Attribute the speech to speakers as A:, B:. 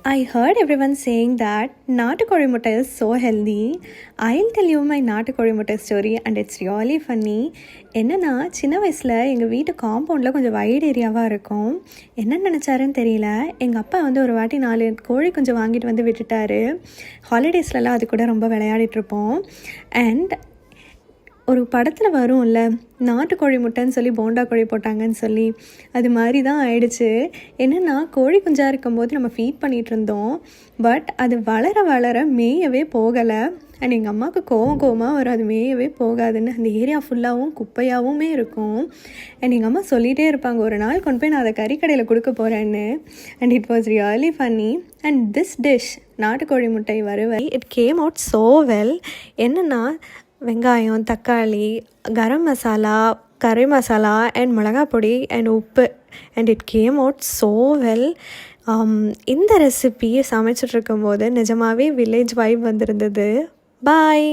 A: I heard everyone saying that நாட்டுக்கோழி முட்டை is so healthy. I'll tell you my நாட்டுக்கோழி முட்டை story and it's really funny. என்னென்னா சின்ன வயசில் எங்கள் வீட்டு காம்பவுண்டில் கொஞ்சம் வைட் ஏரியாவாக இருக்கும். என்ன நினச்சாருன்னு தெரியல, எங்கள் அப்பா ஒரு வாட்டி 4 கோழி கொஞ்சம் வாங்கிட்டு வந்து விட்டுட்டாரு. ஹாலிடேஸ்லலாம் அது கூட ரொம்ப விளையாடிட்டுருப்போம். அண்ட் ஒரு படத்தில் வரும்ல, நாட்டுக்கோழி முட்டைன்னு சொல்லி போண்டா கோழி போட்டாங்கன்னு சொல்லி, அது மாதிரி தான் ஆயிடுச்சு. என்னென்னா கோழி குஞ்சாக இருக்கும்போது நம்ம ஃபீட் பண்ணிகிட்டு இருந்தோம். பட் அது வளர வளர மேயவே போகலை. அண்ட் எங்கள் அம்மாவுக்கு கோவமாக வரும், அது மேயவே போகாதுன்னு. அந்த ஏரியா ஃபுல்லாகவும் குப்பையாகவுமே இருக்கும். அண்ட் எங்கள் அம்மா சொல்லிகிட்டே இருப்பாங்க, ஒரு நாள் கொண்டு போய் நான் அதை கறிக்கடையில் கொடுக்க போகிறேன்னு. And it was really funny. And this dish நாட்டுக்கோழி முட்டை வறுவல், it came out so well. என்னென்னா வெங்காயம், தக்காளி, கரம் மசாலா, கறி மசாலா அண்ட் மிளகாய் பொடி அண்ட் உப்பு, and it came out so well. இந்த ரெசிபி சமைச்சிட்ருக்கும்போது நிஜமாகவே வில்லேஜ் வைப் வந்திருந்தது. பாய்.